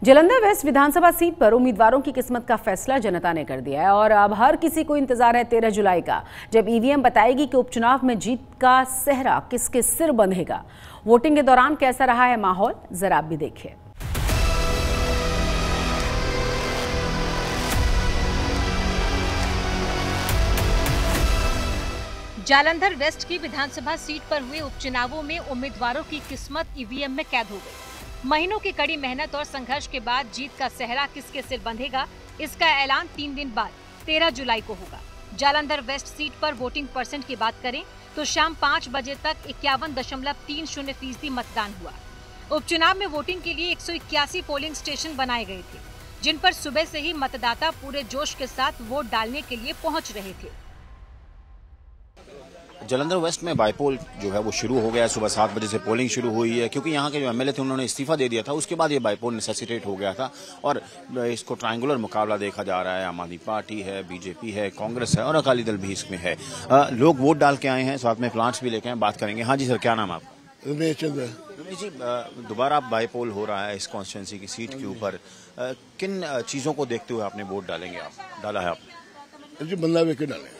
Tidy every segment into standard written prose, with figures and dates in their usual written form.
Jalandhar waste विधानसभा seat पर उम्मीदवारों की किस्मत का फैसला जनता ने कर दिया है और अब हर किसी को इंतजार है 13 जुलाई का, जब ईवीएम बताएगी कि उपचुनाव में जीत का सेहरा किसके सिर बंधेगा। वोटिंग के दौरान कैसा रहा है माहौल, जरा आप भी देखिए। जालंधर वेस्ट की विधानसभा सीट पर हुए उपचुनावों में उम्मीदवारों की किस्मत ईवीएम में कैद हो गई। महीनों की कड़ी मेहनत और संघर्ष के बाद जीत का सेहरा किसके सिर बंधेगा, इसका ऐलान 3 दिन बाद 13 जुलाई को होगा। जालंधर वेस्ट सीट पर वोटिंग परसेंट की बात करें तो शाम 5 बजे तक 51.30% मतदान हुआ। उपचुनाव में वोटिंग के लिए 181 पोलिंग स्टेशन बनाए गए थे, जिन पर सुबह से ही मतदाता पूरे जोश के साथ वोट डालने के लिए पहुँच रहे थे। जालंधर वेस्ट में बाईपोल जो है वो शुरू हो गया है। सुबह 7 बजे से पोलिंग शुरू हुई है, क्योंकि यहाँ के जो एमएलए थे उन्होंने इस्तीफा दे दिया था। उसके बाद ये बाईपोल नेसेसिटेट हो गया था और इसको ट्रायंगुलर मुकाबला देखा जा रहा है। आम आदमी पार्टी है, बीजेपी है, कांग्रेस है और अकाली दल भी इसमें है। लोग वोट डाल के आए हैं, साथ में प्लांट्स भी लेके आए, बात करेंगे। हाँ जी सर, क्या नाम आपका? रमेश चंद्र। रमेश जी, दोबारा बाईपोल हो रहा है इस कॉन्स्टिट्यूंसी की सीट के ऊपर, किन चीजों को देखते हुए आपने वोट डाला है आपने? बंदा वेख के डाले,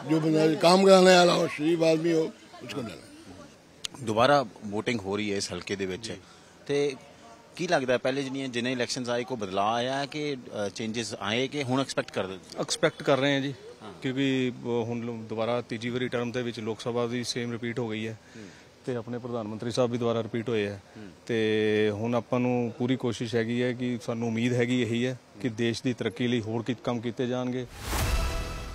जो बंदा काम कराने वाला हो, शरीफ आदमी हो, उसको डाले। दोबारा वोटिंग हो रही है इस हल्के ਦੇ ਵਿੱਚ ਤੇ ਕੀ ਲੱਗਦਾ ਪਹਿਲੇ ਜਿਨੇ ਇਲੈਕਸ਼ਨਸ ਆਏ ਕੋ ਬਦਲਾਅ ਆਇਆ ਹੈ ਕਿ ਚੇਂजेस ਆਏ ਕਿ ਹੁਣ ਐਕਸਪੈਕਟ ਕਰ ਰਹੇ ਹਾਂ ਜੀ, ਕਿਉਂਕਿ ਹੁਣ ਦੁਬਾਰਾ ਤੀਜੀ ਵਾਰੀ ਟਰਮ ਦੇ ਵਿੱਚ ਲੋਕ ਸਭਾ ਦੀ ਸੇਮ ਰਿਪੀਟ ਹੋ ਗਈ ਹੈ ਤੇ ਆਪਣੇ ਪ੍ਰਧਾਨ ਮੰਤਰੀ ਸਾਹਿਬ ਵੀ ਦੁਬਾਰਾ ਰਿਪੀਟ ਹੋਏ ਹੈ ਤੇ ਹੁਣ ਆਪਾਂ ਨੂੰ ਪੂਰੀ ਕੋਸ਼ਿਸ਼ ਹੈਗੀ ਹੈ ਕਿ ਸਾਨੂੰ ਉਮੀਦ ਹੈਗੀ ਇਹੀ ਹੈ ਕਿ ਦੇਸ਼ ਦੀ ਤਰੱਕੀ ਲਈ ਹੋਰ ਕੀ ਕੰਮ ਕੀਤੇ ਜਾਣਗੇ।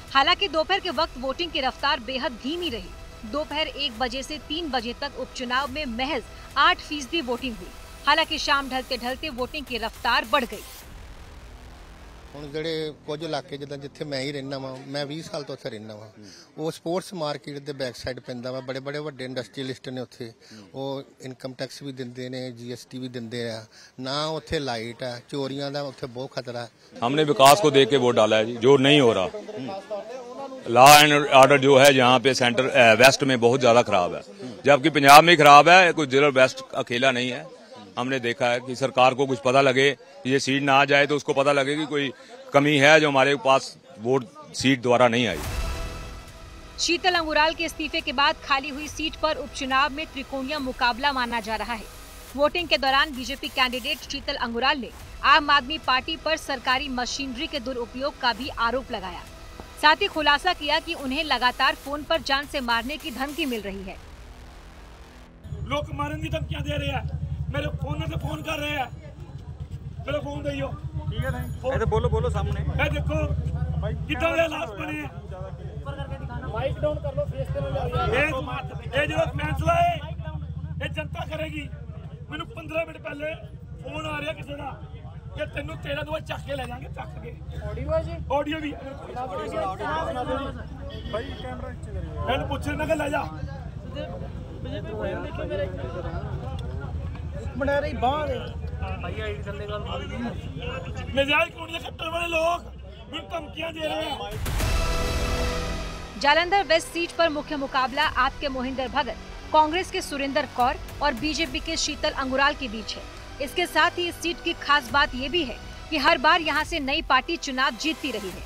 हालांकि दोपहर के वक्त वोटिंग की रफ्तार बेहद धीमी रही। दोपहर 1 बजे से 3 बजे तक उपचुनाव में महज 8% वोटिंग हुई। हालांकि शाम ढलते ढलते वोटिंग की रफ्तार बढ़ गई। ਹੁਣ ਜਿਹੜੇ ਕੁਝ ਇਲਾਕੇ ਜਿੱਦਾਂ ਜਿੱਥੇ ਮੈਂ ਹੀ ਰਹਿਣਾ ਵਾਂ, ਮੈਂ 20 ਸਾਲ ਤੋਂ ਉੱਥੇ ਰਹਿਣਾ ਵਾਂ, ਉਹ ਸਪੋਰਟਸ ਮਾਰਕੀਟ ਦੇ ਬੈਕ ਸਾਈਡ ਪੈਂਦਾ ਵਾ। ਬੜੇ ਬੜੇ ਵੱਡੇ ਇੰਡਸਟਰੀਅਲਿਸਟ ਨੇ ਉੱਥੇ, ਉਹ ਇਨਕਮ ਟੈਕਸ ਵੀ ਦਿੰਦੇ ਨੇ, GST भी ਦਿੰਦੇ ਆ ਨਾ। ਉੱਥੇ ਲਾਈਟ ਹੈ, ਚੋਰੀਆਂ ਦਾ ਉੱਥੇ ਬਹੁਤ ਖਤਰਾ है। हमने विकास को देख के वोट डाला है जी, जो नहीं हो रहा। लॉ एंड ऑर्डर जो है यहाँ पे सेंटर वेस्ट में बहुत ज्यादा खराब है, जबकि पंजाब में खराब है। कुछ जिला वेस्ट अकेला नहीं है। हमने देखा है कि सरकार को कुछ पता लगे, ये सीट ना आ जाए तो उसको पता लगे कि कोई कमी है जो हमारे पास वोट सीट द्वारा नहीं आई। शीतल अंगुराल के इस्तीफे के बाद खाली हुई सीट पर उपचुनाव में त्रिकोणीय मुकाबला माना जा रहा है। वोटिंग के दौरान बीजेपी कैंडिडेट शीतल अंगुराल ने आम आदमी पार्टी पर सरकारी मशीनरी के दुरुपयोग का भी आरोप लगाया। साथ ही खुलासा किया कि उन्हें लगातार फोन पर जान से मारने की धमकी मिल रही है। लोग मारने की धमकियां दे रहे हैं, मेरे फोन से फोन कर रहे हैं, मेरा फोन दइयो। ठीक है, नहीं बोलो सामने। ए देखो कितना लाश बने हैं, माइक डाउन कर लो, फेस पे ले आओ। ये जो फैसला है ये जनता करेगी। मैंने 15 मिनट पहले फोन आ रहा किसी का कि तेन 13 दो चक के ले जाएंगे, चक के ऑडियो भी मैंने पूछ लेना कि ले जा बना रही बाहर नजायज कॉलोनी कट्टर वाले लोग धमकियां दे रहे हैं। जालंधर वेस्ट सीट पर मुख्य मुकाबला आप के मोहिंदर भगत, कांग्रेस के सुरेंद्र कौर और बीजेपी के शीतल अंगुराल के बीच है। इसके साथ ही इस सीट की खास बात ये भी है कि हर बार यहाँ से नई पार्टी चुनाव जीतती रही है।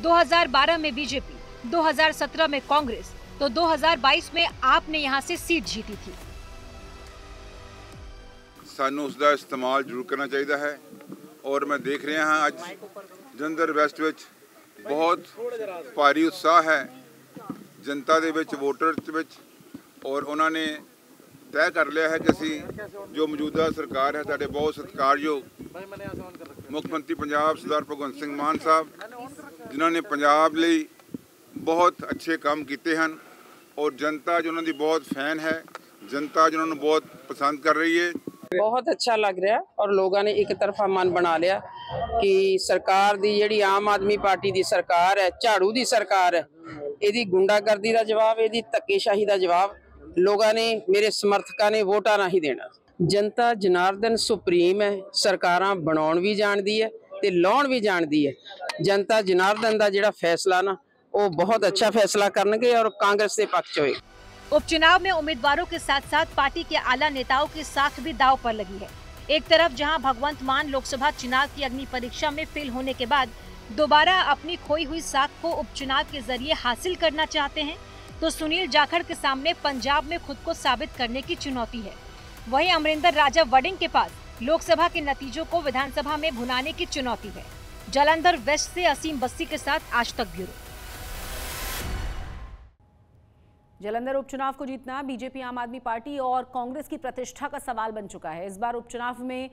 2012 में बीजेपी, 2017 में कांग्रेस, तो 2022 में आपने यहाँ से सीट जीती थी। सानू उसका इस्तेमाल जरूर करना चाहिए है और मैं देख रहा हाँ अज जालंधर वेस्ट विच बहुत भारी उत्साह है जनता दे विच, वोटर्स विच, और उन्होंने तय कर लिया है कि असी जो मौजूदा सरकार है साडे बहुत सत्कारयोग मुख्यमंत्री पंजाब सरदार भगवंत सिंह मान साहब, जिन्होंने पंजाब लई बहुत अच्छे काम किए हैं और जनता जो उन्होंने बहुत फैन है, जनता जो उन्होंने बहुत पसंद कर रही है। बहुत अच्छा लग रहा है और लोगों ने एक तरफा मन बना लिया कि सरकार दी जिहड़ी आम आदमी पार्टी दी सरकार है, झाड़ू दी सरकार है, इहदी गुंडागर्दी दा जवाब, इहदी धक्केशाही दा जवाब लोगों ने, मेरे समर्थकों ने वोटा ना ही देना। जनता जनार्दन सुप्रीम है, सरकारां बनाउण भी जानदी है ते लाउण भी जानदी है। जनता जनार्दन दा जिहड़ा फैसला ना वो बहुत अच्छा फैसला करनगे और कांग्रेस के पक्ष होएगा। उपचुनाव में उम्मीदवारों के साथ साथ पार्टी के आला नेताओं की साख भी दांव पर लगी है। एक तरफ जहां भगवंत मान लोकसभा चुनाव की अग्नि परीक्षा में फेल होने के बाद दोबारा अपनी खोई हुई साख को उपचुनाव के जरिए हासिल करना चाहते हैं, तो सुनील जाखड़ के सामने पंजाब में खुद को साबित करने की चुनौती है। वहीं अमरिंदर राजा वडिंग के पास लोकसभा के नतीजों को विधानसभा में भुनाने की चुनौती है। जालंधर वेस्ट से असीम बस्सी के साथ आज तक ब्यूरो। जालंधर उपचुनाव को जीतना बीजेपी, आम आदमी पार्टी और कांग्रेस की प्रतिष्ठा का सवाल बन चुका है। इस बार उपचुनाव में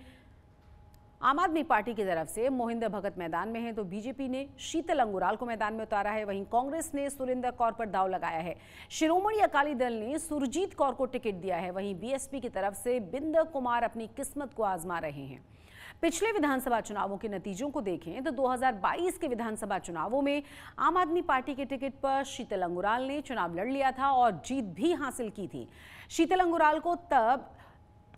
आम आदमी पार्टी की तरफ से मोहिंदर भगत मैदान में है, तो बीजेपी ने शीतल अंगुराल को मैदान में उतारा है। वहीं कांग्रेस ने सुरिंदर कौर पर दांव लगाया है। शिरोमणि अकाली दल ने सुरजीत कौर को टिकट दिया है। वहीं बीएसपी की तरफ से बिंदर कुमार अपनी किस्मत को आजमा रहे हैं। पिछले विधानसभा चुनावों के नतीजों को देखें तो 2022 के विधानसभा चुनावों में आम आदमी पार्टी के टिकट पर शीतल अंगुराल ने चुनाव लड़ लिया था और जीत भी हासिल की थी। शीतल अंगुराल को तब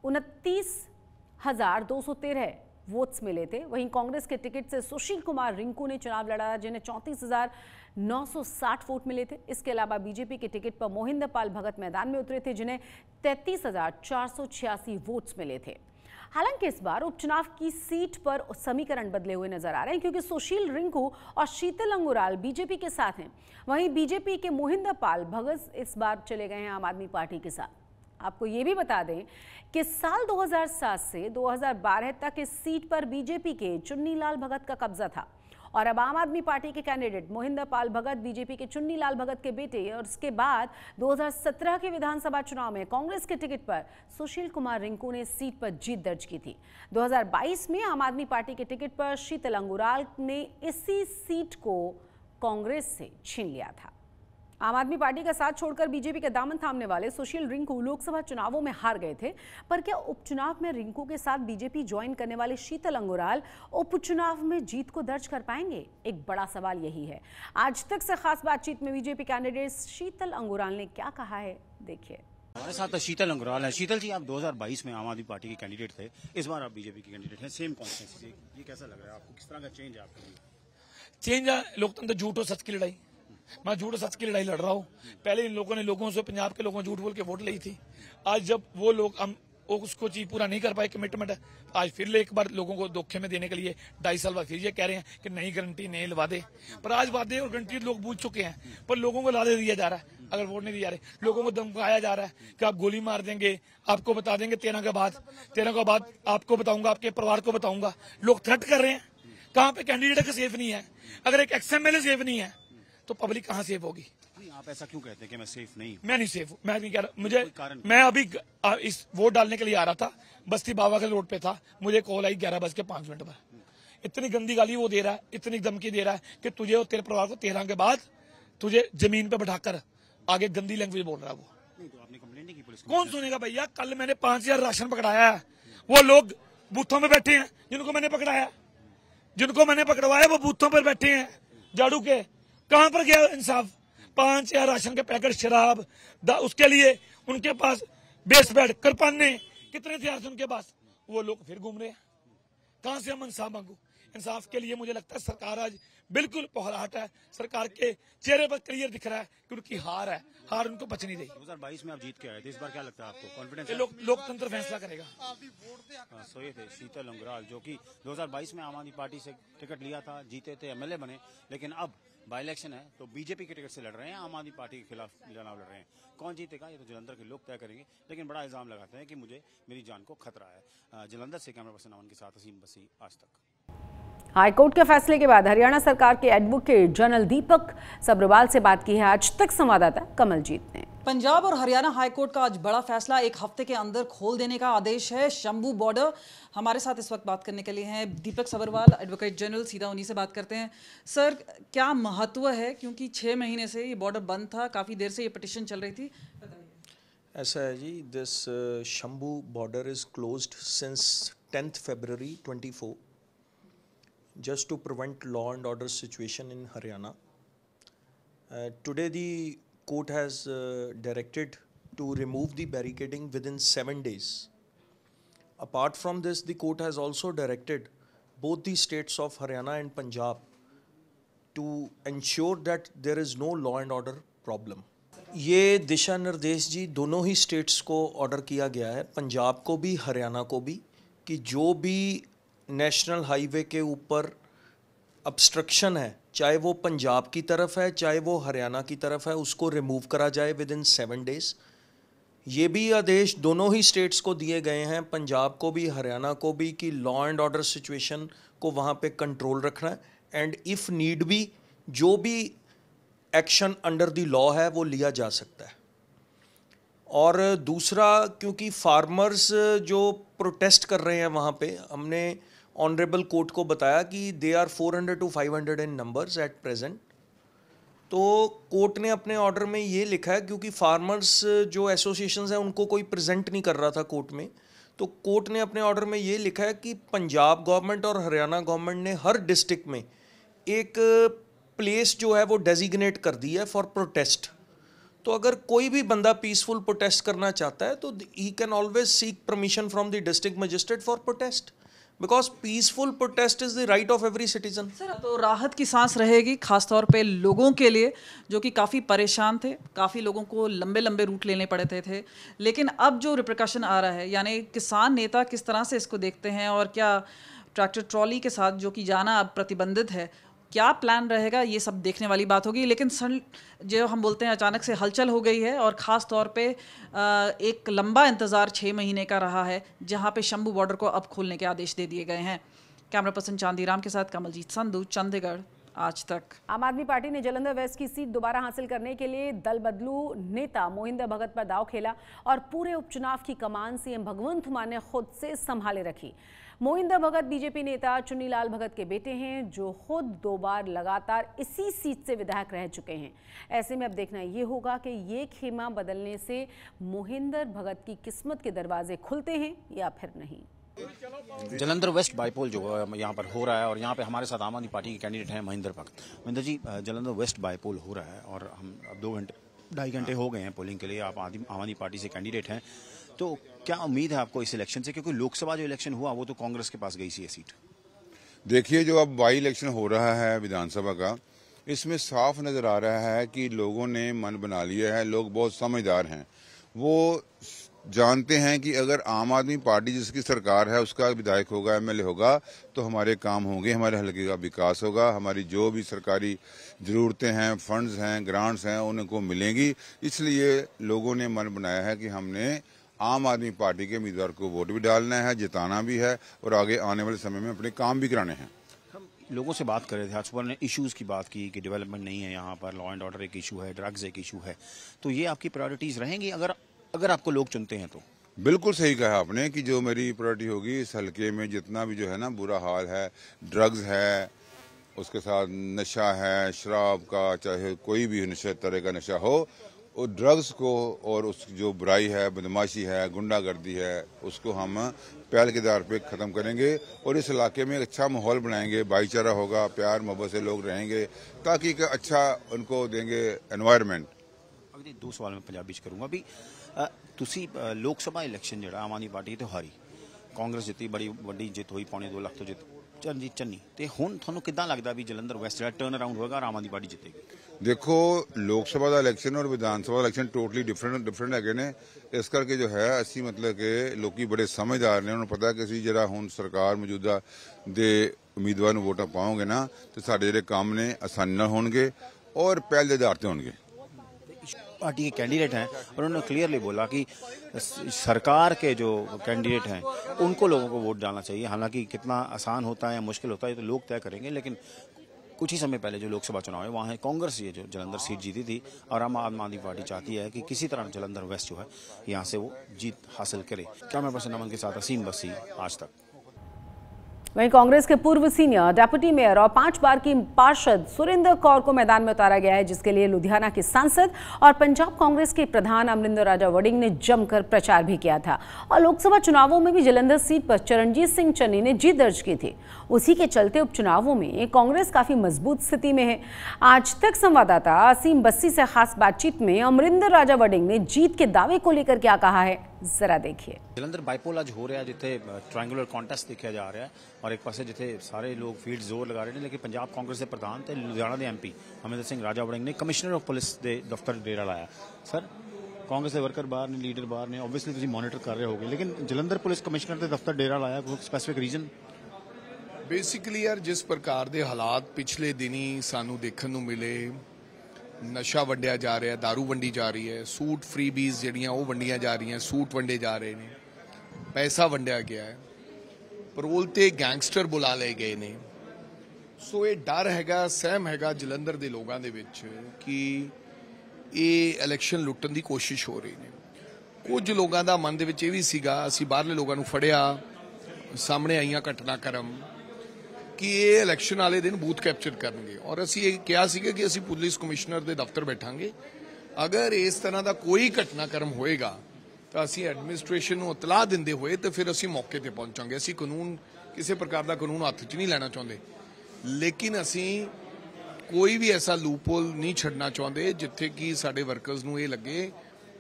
29,213 वोट्स मिले थे। वहीं कांग्रेस के टिकट से सुशील कुमार रिंकू ने चुनाव लड़ा, जिन्हें 34,960 वोट मिले थे। इसके अलावा बीजेपी के टिकट पर मोहिंदर पाल भगत मैदान में उतरे थे, जिन्हें 33,486 वोट्स मिले थे। हालांकि इस बार उपचुनाव की सीट पर समीकरण बदले हुए नजर आ रहे हैं, क्योंकि सुशील रिंकू और शीतल अंगुराल बीजेपी के साथ हैं। वहीं बीजेपी के मोहिंदर पाल भगत इस बार चले गए हैं आम आदमी पार्टी के साथ। आपको ये भी बता दें कि साल 2007 से 2012 तक इस सीट पर बीजेपी के चुन्नीलाल भगत का कब्जा था और अब आम आदमी पार्टी के कैंडिडेट मोहिंदर पाल भगत बीजेपी के चुन्नीलाल भगत के बेटे, और उसके बाद 2017 के विधानसभा चुनाव में कांग्रेस के टिकट पर सुशील कुमार रिंकू ने सीट पर जीत दर्ज की थी। 2022 में आम आदमी पार्टी के टिकट पर शीतल अंगुराल ने इसी सीट को कांग्रेस से छीन लिया था। आम आदमी पार्टी का साथ छोड़कर बीजेपी का दामन थामने वाले सुशील रिंकू लोकसभा चुनावों में हार गए थे, पर क्या उपचुनाव में रिंकू के साथ बीजेपी ज्वाइन करने वाले शीतल अंगुराल उपचुनाव में जीत को दर्ज कर पाएंगे? एक बड़ा सवाल यही है। आज तक से खास बातचीत में बीजेपी कैंडिडेट शीतल अंगुराल ने क्या कहा है, देखिए। हमारे साथ शीतल अंगुराल है। शीतल जी, आप 2022 में आम आदमी पार्टी के कैंडिडेट थे, इस बार आप बीजेपी के कैंडिडेट हैं, सेम कॉन्स्टिट्यूंसी। ये कैसा लग रहा है आपको? किस तरह का चेंज है आपके लिए? चेंज है, लोकतंत्र झूठ और सच की लड़ाई। मैं झूठ और सच की लड़ाई लड़ रहा हूँ। पहले इन लोगों ने लोगों से, पंजाब के लोगों ने झूठ बोल के वोट ली थी। आज जब वो लोग हम उसको चीज पूरा नहीं कर पाए, कमिटमेंट, आज फिर एक बार लोगों को धोखे में देने के लिए 2.5 साल बाद फिर ये कह रहे हैं कि नई गारंटी, नए वादे। पर आज वादे और गारंटी लोग बूझ चुके हैं, पर लोगों को लादे दिया जा रहा है। अगर वोट नहीं दिया रहे, लोगों को धमकाया जा रहा है कि आप गोली मार देंगे, आपको बता देंगे 13 के बाद आपको बताऊंगा, आपके परिवार को बताऊंगा। लोग थ्रेट कर रहे हैं। कहाँ पे कैंडिडेट का सेफ नहीं है? अगर एक XMLA सेफ नहीं है तो पब्लिक कहाँ सेफ होगी? आप ऐसा क्यों कहते हैं कि मैं सेफ नहीं हूँ? मैं नहीं सेफ हूँ, मैं नहीं कह रहा। मैं अभी इस वोट डालने के लिए आ रहा था, बस्ती बाबा के रोड पे था, मुझे कॉल आई 11:05 पर। इतनी गंदी गाली वो दे रहा है, इतनी धमकी दे रहा है कि तुझे और तेरे परिवार को 13 के बाद तुझे जमीन पे बैठाकर आगे गंदी लैंग्वेज बोल रहा है वो। तो आपने कंप्लेंट नहीं की पुलिस को? कौन सुनेगा भैया? कल मैंने 5,000 राशन पकड़ाया है। वो लोग बूथों में बैठे हैं जिनको मैंने पकड़ाया, जिनको मैंने पकड़वाया वो बूथों पर बैठे हैं झाड़ू के। कहां पर गया इंसाफ? 5,000 राशन के पैकेट, शराब, उसके लिए उनके पास बेस बेड, करपाने कितने थे उनके पास, वो लोग फिर घूम रहे हैं। कहां से हम इंसाफ मांगू? इंसाफ के लिए मुझे लगता है सरकार आज बिल्कुल पहराहट है। सरकार के चेहरे पर क्लियर दिख रहा है कि उनकी हार है, हार उनको बच नहीं रही। 2022 में आप जीत के आए थे, इस बार क्या लगता है आपको? कॉन्फिडेंस? लोकतंत्र फैसला करेगा। सो ये थे शीतल अंगुराल, जो कि 2022 में आम आदमी पार्टी से टिकट लिया था, जीते थे, MLA बने, लेकिन अब बाई इलेक्शन है तो बीजेपी के टिकट से लड़ रहे हैं, आम आदमी पार्टी के खिलाफ चुनाव लड़ रहे हैं। कौन जीतेगा ये तो जालंधर के लोग तय करेंगे, लेकिन बड़ा इल्जाम लगाते हैं कि मेरी जान को खतरा है। जालंधर से कैमरा पर्सन अमन के साथ असीम बसी, आज तक। हाईकोर्ट के फैसले के बाद हरियाणा सरकार के एडवोकेट जनरल दीपक सब्रवाल से बात की है आज तक संवाददाता कमलजीत ने। पंजाब और हरियाणा हाईकोर्ट का आज बड़ा फैसला, 1 हफ्ते के अंदर खोल देने का आदेश है शंभू बॉर्डर। हमारे साथ इस वक्त बात करने के लिए हैं दीपक सब्रवाल, एडवोकेट जनरल, सीधा उन्हीं से बात करते हैं। सर, क्या महत्व है, क्योंकि 6 महीने से ये बॉर्डर बंद था, काफ़ी देर से ये पिटिशन चल रही थी? ऐसा है जी, this Shambhu border is closed since 10th February 24 just to prevent law and order situation in Haryana. Today the court has directed to remove the barricading within 7 days. Apart from this, the court has also directed both the states of Haryana and Punjab to ensure that there is no law and order problem. ये दिशा निर्देश जी दोनों ही states को order किया गया है, पंजाब को भी, हरियाणा को भी, कि जो भी नेशनल हाईवे के ऊपर ऑब्स्ट्रक्शन है, चाहे वो पंजाब की तरफ है चाहे वो हरियाणा की तरफ है, उसको रिमूव करा जाए विद इन 7 डेज़। ये भी आदेश दोनों ही स्टेट्स को दिए गए हैं, पंजाब को भी हरियाणा को भी, कि लॉ एंड ऑर्डर सिचुएशन को वहाँ पे कंट्रोल रखना है एंड इफ़ नीड भी जो भी एक्शन अंडर द लॉ है वो लिया जा सकता है। और दूसरा, क्योंकि फार्मर्स जो प्रोटेस्ट कर रहे हैं वहाँ पे, हमने ऑनरेबल कोर्ट को बताया कि they are 400 to 500 in numbers at present. तो कोर्ट ने अपने ऑर्डर में ये लिखा है, क्योंकि फार्मर्स जो एसोसिएशंस हैं उनको कोई प्रेजेंट नहीं कर रहा था कोर्ट में, तो कोर्ट ने अपने ऑर्डर में ये लिखा है कि पंजाब गवर्नमेंट और हरियाणा गवर्नमेंट ने हर डिस्ट्रिक्ट में एक प्लेस जो है वो डेजिग्नेट कर दी है फॉर प्रोटेस्ट। तो अगर कोई भी बंदा पीसफुल प्रोटेस्ट करना चाहता है तो he can always seek permission from the district magistrate for protest, because peaceful protest is the right of every citizen. Sir, तो राहत की सांस रहेगी खासतौर पे लोगों के लिए जो कि काफ़ी परेशान थे, काफ़ी लोगों को लंबे लंबे रूट लेने पड़ते थे, लेकिन अब जो रिप्रिकॉशन आ रहा है, यानी किसान नेता किस तरह से इसको देखते हैं और क्या ट्रैक्टर ट्रॉली के साथ जो कि जाना अब प्रतिबंधित है, क्या प्लान रहेगा, ये सब देखने वाली बात होगी। लेकिन सर, जो हम बोलते हैं अचानक से हलचल हो गई है और ख़ास तौर पे एक लंबा इंतज़ार 6 महीने का रहा है, जहां पे शंभू बॉर्डर को अब खोलने के आदेश दे दिए गए हैं। कैमरा पर्सन चांदीराम के साथ कमलजीत संधू, चंडीगढ़, आज तक। आम आदमी पार्टी ने जालंधर वेस्ट की सीट दोबारा हासिल करने के लिए दल बदलू नेता मोहिंदर भगत पर दांव खेला और पूरे उपचुनाव की कमान सीएम भगवंत मान ने खुद से संभाले रखी। मोहिंदर भगत बीजेपी नेता चुन्नीलाल भगत के बेटे हैं, जो खुद 2 बार लगातार इसी सीट से विधायक रह चुके हैं। ऐसे में अब देखना ये होगा कि ये खेमा बदलने से मोहिंदर भगत की किस्मत के दरवाजे खुलते हैं या फिर नहीं। जालंधर वेस्ट बाईपोल जो यहाँ पर हो रहा है और यहाँ पे हमारे साथ आम आदमी पार्टी के कैंडिडेट हैं महेंद्र भगत। महेंद्र जी, जालंधर वेस्ट बाईपोल हो रहा है और हम अब 2-2.5 घंटे हो गए हैं पोलिंग के लिए। आप आम आदमी पार्टी से कैंडिडेट हैं, तो क्या उम्मीद है आपको इस इलेक्शन से, क्योंकि लोकसभा जो इलेक्शन हुआ वो तो कांग्रेस के पास गई सी ये सीट? देखिए, जो अब बाई इलेक्शन हो रहा है विधानसभा का, इसमें साफ नजर आ रहा है कि लोगों ने मन बना लिया है। लोग बहुत समझदार हैं, वो जानते हैं कि अगर आम आदमी पार्टी जिसकी सरकार है उसका विधायक होगा, एमएलए होगा, तो हमारे काम होंगे, हमारे हल्के का विकास होगा, हमारी जो भी सरकारी ज़रूरतें हैं, फंड्स हैं, ग्रांट्स हैं, उनको मिलेंगी। इसलिए लोगों ने मन बनाया है कि हमने आम आदमी पार्टी के उम्मीदवार को वोट भी डालना है, जिताना भी है और आगे आने वाले समय में अपने काम भी कराने हैं। लोगों से बात कर रहे थे, आज सुबह ने इश्यूज़ की बात की कि डेवलपमेंट नहीं है यहाँ पर, लॉ एंड ऑर्डर एक इशू है, ड्रग्स एक इशू है, तो ये आपकी प्रायोरिटीज़ रहेंगी अगर आपको लोग चुनते हैं तो? बिल्कुल सही कहा आपने कि जो मेरी प्रायोरिटी होगी इस हल्के में, जितना भी जो है ना बुरा हाल है, ड्रग्स है, उसके साथ नशा है, शराब का, चाहे कोई भी नशे तरह का नशा हो, और ड्रग्स को और उस जो बुराई है, बदमाशी है, गुंडागर्दी है, उसको हम पहल के आधार पे ख़त्म करेंगे और इस इलाके में एक अच्छा माहौल बनाएंगे, भाईचारा होगा, प्यार मोहब्बत से लोग रहेंगे, ताकि एक अच्छा उनको देंगे एनवायरनमेंट। अगले 2 सवाल मैं पंजाबी च करूँगा भी। तुसी लोकसभा इलेक्शन जो आम आदमी पार्टी तो हारी, कांग्रेस जित्ती, बड़ी वड्डी जित हुई, 2.25 लाख तो जित चन्नी, तो हुण तुहानूं किद्दां लगदा भी जालंधर वेस्ट जिहड़ा टर्न अराउंड होगा और आम आदमी पार्टी जितेगी? देखो, लोकसभा का इलेक्शन और विधानसभा इलेक्शन टोटली डिफरेंट है ने, इस करके जो है असी मतलब कि लोग बड़े समझदार ने, उन्होंने पता है कि असी जरा हुण सरकार मौजूदा दे उम्मीदवार नूं वोटां पाओगे ना तो साडे जिहड़े काम ने आसानी नाल होणगे और पहल दे आधार ते होणगे। पार्टी के कैंडिडेट हैं और उन्होंने क्लियरली बोला कि सरकार के जो कैंडिडेट हैं उनको लोगों को वोट डालना चाहिए। हालांकि कितना आसान होता है या मुश्किल होता है तो लोग तय करेंगे, लेकिन कुछ ही समय पहले जो लोकसभा चुनाव है वहाँ कांग्रेस ये जो जालंधर सीट जीती थी और आम आदमी पार्टी चाहती है कि किसी तरह जालंधर वेस्ट जो है यहाँ से वो जीत हासिल करे। कैमरा पर्सन अमन के साथ असीम बसी, आज तक। वहीं कांग्रेस के पूर्व सीनियर डेप्यूटी मेयर और 5 बार की पार्षद सुरेंद्र कौर को मैदान में उतारा गया है, जिसके लिए लुधियाना के सांसद और पंजाब कांग्रेस के प्रधान अमरिंदर राजा वड़िंग ने जमकर प्रचार भी किया था। और लोकसभा चुनावों में भी जालंधर सीट पर चरणजीत सिंह चन्नी ने जीत दर्ज की थी। उसी के चलते उपचुनावों में कांग्रेस काफी मजबूत स्थिति में है। आज तक संवाददाता असीम बस्सी से खास बातचीत में अमरिंदर राजा वड़िंग ने जीत के दावे को लेकर क्या कहा है, जरा देखिए। जालंधर बाईपोल आज हो रहा है, जिथे ट्रायंगुलर कॉन्टेस्ट देखा जा रहा है और एक पासे जिथे सारे लोग फील्ड जोर लगा रहे हैं, लेकिन पंजाब कांग्रेस के प्रधान ते लुधियाना के MP अमरिंदर सिंह राजा वड़िंग ने कमिश्नर ऑफ पुलिस के दफ्तर डेरा लाया। सर, ਕਾਂਗਰਸ ਦੇ ਵਰਕਰ ਬਾਹਰ ਨੇ, ਲੀਡਰ ਬਾਹਰ ਨੇ, ਆਬਵੀਅਸਲੀ ਤੁਸੀਂ ਮੋਨੀਟਰ ਕਰ ਰਹੇ ਹੋਗੇ, ਲੇਕਿਨ ਜਲੰਧਰ ਪੁਲਿਸ ਕਮਿਸ਼ਨਰ ਦੇ ਦਫ਼ਤਰ ਡੇਰਾ ਲਾਇਆ, ਕੋਈ ਸਪੈਸੀਫਿਕ ਰੀਜ਼ਨ? ਬੇਸਿਕਲੀ ਯਾਰ ਜਿਸ ਪ੍ਰਕਾਰ ਦੇ ਹਾਲਾਤ ਪਿਛਲੇ ਦਿਨੀ ਸਾਨੂੰ ਦੇਖਣ ਨੂੰ ਮਿਲੇ, ਨਸ਼ਾ ਵੰਡਿਆ ਜਾ ਰਿਹਾ, दारू ਵੰਡੀ ਜਾ ਰਹੀ ਹੈ, ਸੂਟ ਫਰੀਬੀਜ਼ ਜਿਹੜੀਆਂ ਉਹ ਵੰਡੀਆਂ ਜਾ ਰਹੀਆਂ, ਸੂਟ ਵੰਡੇ ਜਾ ਰਹੇ ਨੇ, ਪੈਸਾ ਵੰਡਿਆ ਗਿਆ ਹੈ, ਪਰੋਲ ਤੇ ਗੈਂਗਸਟਰ ਬੁਲਾ ਲਏ ਗਏ ਨੇ। ਸੋ ਇਹ ਡਰ ਹੈਗਾ, ਸਹਿਮ ਹੈਗਾ ਜਲੰਧਰ ਦੇ ਲੋਕਾਂ ਦੇ ਵਿੱਚ ਕਿ ਇਹ ਇਲੈਕਸ਼ਨ ਲੁੱਟਣ ਦੀ ਕੋਸ਼ਿਸ਼ ਹੋ ਰਹੀ ਨੇ। ਕੁਝ ਲੋਕਾਂ ਦਾ ਮਨ ਦੇ ਵਿੱਚ ਇਹ ਵੀ ਸੀਗਾ, ਅਸੀਂ ਬਾਹਰਲੇ ਲੋਕਾਂ ਨੂੰ ਫੜਿਆ, ਸਾਹਮਣੇ ਆਈਆਂ ਘਟਨਾਕ੍ਰਮ ਕਿ ਇਹ ਇਲੈਕਸ਼ਨ ਵਾਲੇ ਦਿਨ ਬੂਥ ਕੈਪਚਰ ਕਰਨਗੇ, ਔਰ ਅਸੀਂ ਇਹ ਕਿਹਾ ਸੀਗਾ ਕਿ ਅਸੀਂ ਪੁਲਿਸ ਕਮਿਸ਼ਨਰ ਦੇ ਦਫ਼ਤਰ ਬੈਠਾਂਗੇ, ਅਗਰ ਇਸ ਤਰ੍ਹਾਂ ਦਾ ਕੋਈ ਘਟਨਾਕ੍ਰਮ ਹੋਏਗਾ ਤਾਂ ਅਸੀਂ ਐਡਮਿਨਿਸਟ੍ਰੇਸ਼ਨ ਨੂੰ ਇਤਲਾਹ ਦਿੰਦੇ ਹੋਏ ਤੇ ਫਿਰ ਅਸੀਂ ਮੌਕੇ ਤੇ ਪਹੁੰਚਾਂਗੇ। ਅਸੀਂ ਕਾਨੂੰਨ, ਕਿਸੇ ਪ੍ਰਕਾਰ ਦਾ ਕਾਨੂੰਨ ਹੱਥ 'ਚ ਨਹੀਂ ਲੈਣਾ ਚਾਹੁੰਦੇ, ਲੇਕਿਨ ਅਸੀਂ ਕੋਈ ਵੀ ਐਸਾ ਲੂਪਹੋਲ ਨਹੀਂ ਛੱਡਣਾ ਚਾਹੁੰਦੇ ਜਿੱਥੇ ਕਿ ਸਾਡੇ ਵਰਕਰਸ ਨੂੰ ਇਹ ਲੱਗੇ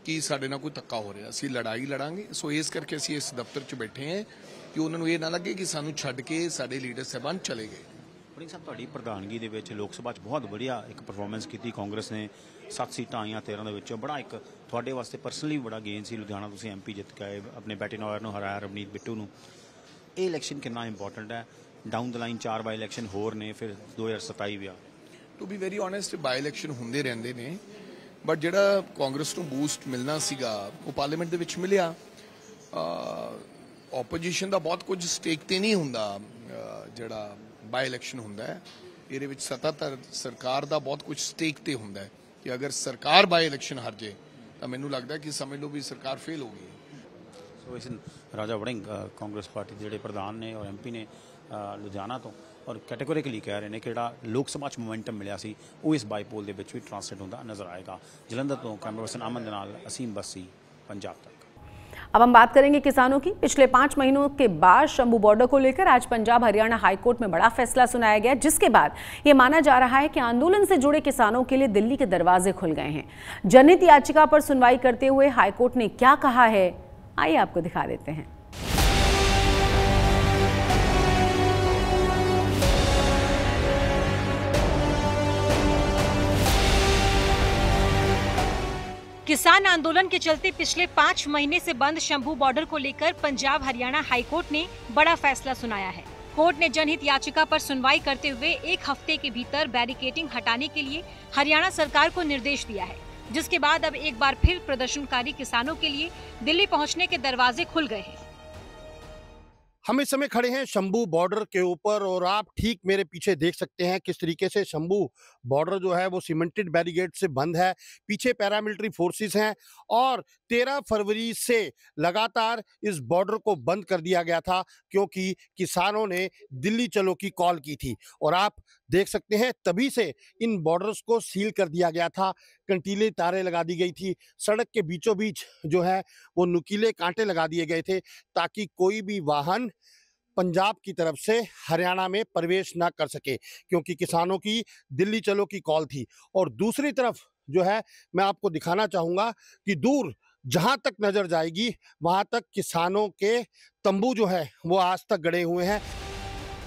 ਕਿ ਸਾਡੇ ਨਾਲ ਕੋਈ ਧੱਕਾ ਹੋ ਰਿਹਾ। ਅਸੀਂ ਲੜਾਈ ਲੜਾਂਗੇ। ਸੋ ਇਸ ਕਰਕੇ ਅਸੀਂ ਇਸ ਦਫ਼ਤਰ 'ਚ ਬੈਠੇ ਹਾਂ ਕਿ ਉਹਨਾਂ ਨੂੰ ਇਹ ਨਾ ਲੱਗੇ ਕਿ ਸਾਨੂੰ ਛੱਡ ਕੇ ਸਾਡੇ ਲੀਡਰ ਸਾਹਿਬਾਨ ਚਲੇ ਗਏ। ਵੜਿੰਗ ਸਾਹਿਬ, ਤੁਹਾਡੀ ਪ੍ਰਧਾਨਗੀ ਦੇ ਵਿੱਚ ਲੋਕ ਸਭਾ 'ਚ ਬਹੁਤ ਵਧੀਆ ਇੱਕ ਪਰਫਾਰਮੈਂਸ ਕੀਤੀ ਕਾਂਗਰਸ ਨੇ, 7 ਸੀਟਾਂ ਆਈਆਂ 13 ਦੇ ਵਿੱਚੋਂ। ਬੜਾ ਇੱਕ ਤੁਹਾਡੇ ਵਾਸਤੇ ਪਰਸਨਲੀ ਬੜਾ ਗੇਨ ਸੀ, ਲੁਧਿਆਣਾ ਤੁਸੀਂ MP ਜਿੱਤ ਕੇ ਆਏ, ਆਪਣੇ ਬੇਟੇ ਨੌਰ ਨੂੰ ਹਰਾਇਆ, ਰਵਨੀਤ ਬਿੱਟੂ ਨੂੰ। ਇਹ ਇਲੈਕਸ਼ਨ ਕਿੰਨਾ ਇੰਪੋਰਟੈਂਟ ਹੈ? Down the line 4 by election ਹੋਰ ਨੇ, ਫਿਰ 2027 ਵੀ ਆ। To be very honest, by election ਹੁੰਦੇ ਰਹਿੰਦੇ ਨੇ, ਬਟ ਜਿਹੜਾ ਕਾਂਗਰਸ ਨੂੰ ਬੂਸਟ ਮਿਲਣਾ ਸੀਗਾ ਉਹ ਪਾਰਲੀਮੈਂਟ ਦੇ ਵਿੱਚ ਮਿਲਿਆ। ਓਪੋਜੀਸ਼ਨ ਦਾ ਬਹੁਤ ਕੁਝ ਸਟੇਕ ਤੇ ਨਹੀਂ ਹੁੰਦਾ ਜਿਹੜਾ ਬਾਈ ਇਲੈਕਸ਼ਨ ਹੁੰਦਾ ਹੈ, ਇਹਦੇ ਵਿੱਚ ਸੱਤਾਧਰ ਸਰਕਾਰ ਦਾ ਬਹੁਤ ਕੁਝ ਸਟੇਕ ਤੇ ਹੁੰਦਾ ਹੈ ਕਿ ਅਗਰ ਸਰਕਾਰ ਬਾਈ ਇਲੈਕਸ਼ਨ ਹਾਰ ਜੇ ਤਾਂ ਮੈਨੂੰ ਲੱਗਦਾ ਕਿ ਸਮਝ ਲਓ ਵੀ ਸਰਕਾਰ ਫੇਲ ਹੋ ਗਈ। ਸੋ ਇਸ ਰਾਜਾ ਵੜਿੰਗ ਕਾਂਗਰਸ ਪਾਰਟੀ ਦੇ ਜਿਹੜੇ ਪ੍ਰਧਾਨ ਨੇ ਔਰ MP ਨੇ ਲੁਧਿਆਣਾ ਤੋਂ, ਔਰ ਕੈਟੇਗੋਰੀਕਲੀ ਕਹਿ ਰਹੇ ਨੇ ਕਿ ਜਿਹੜਾ ਲੋਕ ਸਭਾ 'ਚ ਮੋਮੈਂਟਮ ਮਿਲਿਆ ਸੀ ਉਹ ਇਸ ਬਾਈਪੋਲ ਦੇ ਵਿੱਚ ਵੀ ट्रांसलेट ਹੁੰਦਾ नजर आएगा। जलंधर तो कैमरा पर्सन अमन के नाल असीम बस्सी, पंजाब तक। अब हम बात करेंगे किसानों की। पिछले 5 महीनों के बाद शंभू बॉर्डर को लेकर आज पंजाब हरियाणा हाईकोर्ट में बड़ा फैसला सुनाया गया, जिसके बाद ये माना जा रहा है कि आंदोलन से जुड़े किसानों के लिए दिल्ली के दरवाजे खुल गए हैं। जनहित याचिका पर सुनवाई करते हुए हाईकोर्ट ने क्या कहा है, आइए आपको दिखा देते हैं। किसान आंदोलन के चलते पिछले 5 महीने से बंद शंभू बॉर्डर को लेकर पंजाब हरियाणा हाईकोर्ट ने बड़ा फैसला सुनाया है। कोर्ट ने जनहित याचिका पर सुनवाई करते हुए 1 हफ्ते के भीतर बैरिकेडिंग हटाने के लिए हरियाणा सरकार को निर्देश दिया है, जिसके बाद अब एक बार फिर प्रदर्शनकारी किसानों के लिए दिल्ली पहुंचने के दरवाजे खुल गए हैं। हम इस समय खड़े हैं शंभू बॉर्डर के ऊपर और आप ठीक मेरे पीछे देख सकते हैं किस तरीके से शंभू बॉर्डर जो है वो सीमेंटेड बैरिकेड से बंद है। पीछे पैरामिलिट्री फोर्सेस हैं और 13 फरवरी से लगातार इस बॉर्डर को बंद कर दिया गया था क्योंकि किसानों ने दिल्ली चलो की कॉल की थी। और आप देख सकते हैं तभी से इन बॉर्डर्स को सील कर दिया गया था, कंटीले तारें लगा दी गई थी, सड़क के बीचों बीच जो है वो नुकीले कांटे लगा दिए गए थे ताकि कोई भी वाहन पंजाब की तरफ से हरियाणा में प्रवेश ना कर सके, क्योंकि किसानों की दिल्ली चलो की कॉल थी। और दूसरी तरफ जो है मैं आपको दिखाना चाहूँगा कि दूर जहाँ तक नजर जाएगी वहाँ तक किसानों के तंबू जो है वो आज तक गड़े हुए हैं।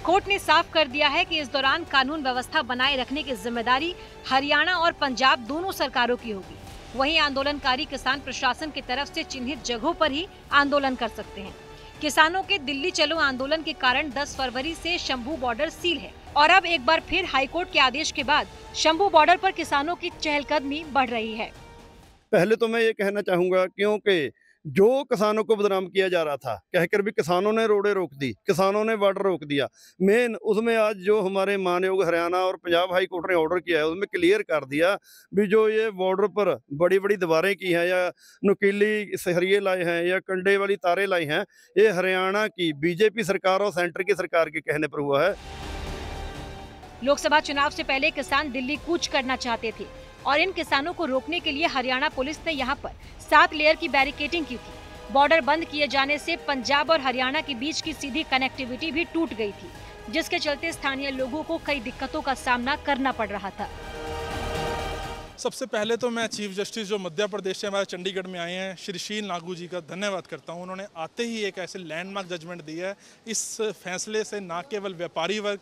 कोर्ट ने साफ कर दिया है कि इस दौरान कानून व्यवस्था बनाए रखने की जिम्मेदारी हरियाणा और पंजाब दोनों सरकारों की होगी। वहीं आंदोलनकारी किसान प्रशासन की तरफ से चिन्हित जगहों पर ही आंदोलन कर सकते हैं। किसानों के दिल्ली चलो आंदोलन के कारण 10 फरवरी से शंभू बॉर्डर सील है और अब एक बार फिर हाईकोर्ट के आदेश के बाद शंभू बॉर्डर पर किसानों की चहलकदमी बढ़ रही है। पहले तो मैं ये कहना चाहूँगा, क्योंकि जो किसानों को बदनाम किया जा रहा था कहकर भी किसानों ने रोडें रोक दी, किसानों ने बॉर्डर रोक दिया। मेन उसमें आज जो हमारे मानयोग हरियाणा और पंजाब हाई कोर्ट ने ऑर्डर किया है उसमें क्लियर कर दिया भी जो ये बॉर्डर पर बड़ी बड़ी दीवारें की हैं या नुकीली सरिये लाए हैं या कंडे वाली तारें लाई हैं, ये हरियाणा की बीजेपी सरकार और सेंटर की सरकार के कहने पर हुआ है। लोकसभा चुनाव से पहले किसान दिल्ली कूच करना चाहते थे और इन किसानों को रोकने के लिए हरियाणा पुलिस ने यहां पर 7 लेयर की बैरिकेडिंग की थी। बॉर्डर बंद किए जाने से पंजाब और हरियाणा के बीच की सीधी कनेक्टिविटी भी टूट गई थी, जिसके चलते स्थानीय लोगों को कई दिक्कतों का सामना करना पड़ रहा था। सबसे पहले तो मैं चीफ जस्टिस जो मध्य प्रदेश से हमारे चंडीगढ़ में आए हैं श्री शील नागू जी का धन्यवाद करता हूं। उन्होंने आते ही एक ऐसे लैंडमार्क जजमेंट दिया है। इस फैसले से न केवल व्यापारी वर्ग,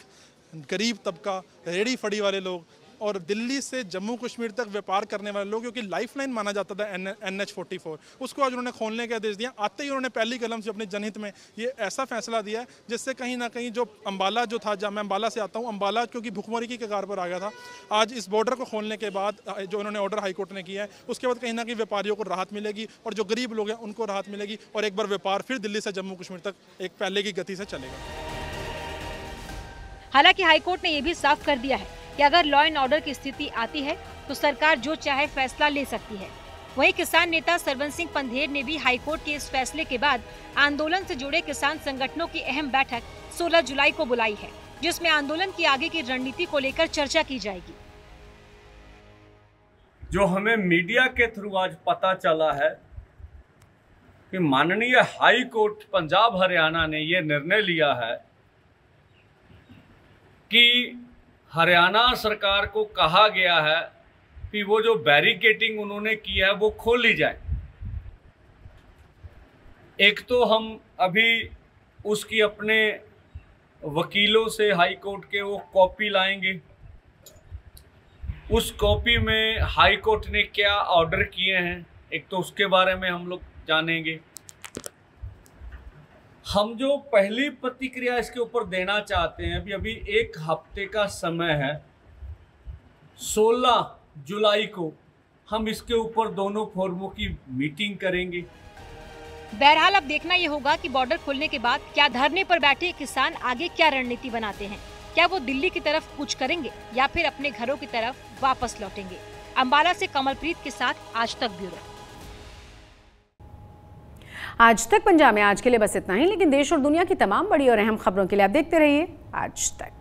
गरीब तबका, रेहड़ी फड़ी वाले लोग और दिल्ली से जम्मू कश्मीर तक व्यापार करने वाले लोग, क्योंकि लाइफलाइन माना जाता था NH-44, उसको आज उन्होंने खोलने के आदेश दिया। आते ही उन्होंने पहली कलम से अपने जनहित में ये ऐसा फैसला दिया जिससे कहीं ना कहीं जो अम्बाला जो था, जब मैं अम्बाला से आता हूँ, अम्बाला क्योंकि भुखमरी की कगार पर आ गया था, आज इस बॉर्डर को खोलने के बाद जो उन्होंने ऑर्डर हाईकोर्ट ने किया है उसके बाद कहीं ना कहीं व्यापारियों को राहत मिलेगी और जो गरीब लोग हैं उनको राहत मिलेगी और एक बार व्यापार फिर दिल्ली से जम्मू कश्मीर तक एक पहले की गति से चलेगा। हालांकि हाईकोर्ट ने यह भी साफ कर दिया है कि अगर लॉ एंड ऑर्डर की स्थिति आती है तो सरकार जो चाहे फैसला ले सकती है। वहीं किसान नेता सरवन सिंह पंधेर ने भी हाईकोर्ट के इस फैसले के बाद आंदोलन से जुड़े किसान संगठनों की अहम बैठक 16 जुलाई को बुलाई है, जिसमें आंदोलन की आगे की रणनीति को लेकर चर्चा की जाएगी। जो हमें मीडिया के थ्रू आज पता चला है कि माननीय हाई कोर्ट पंजाब हरियाणा ने ये निर्णय लिया है कि हरियाणा सरकार को कहा गया है कि वो जो बैरिकेडिंग उन्होंने की है वो खोली जाए। एक तो हम अभी उसकी अपने वकीलों से हाई कोर्ट के वो कॉपी लाएंगे, उस कॉपी में हाई कोर्ट ने क्या ऑर्डर किए हैं एक तो उसके बारे में हम लोग जानेंगे। हम जो पहली प्रतिक्रिया इसके ऊपर देना चाहते हैं, अभी एक हफ्ते का समय है, 16 जुलाई को हम इसके ऊपर दोनों फोरमों की मीटिंग करेंगे। बहरहाल अब देखना ये होगा कि बॉर्डर खुलने के बाद क्या धरने पर बैठे किसान आगे क्या रणनीति बनाते हैं। क्या वो दिल्ली की तरफ कूच करेंगे या फिर अपने घरों की तरफ वापस लौटेंगे। अंबाला से कमलप्रीत के साथ आज तक ब्यूरो। आज तक पंजाब में आज के लिए बस इतना ही, लेकिन देश और दुनिया की तमाम बड़ी और अहम खबरों के लिए आप देखते रहिए आज तक।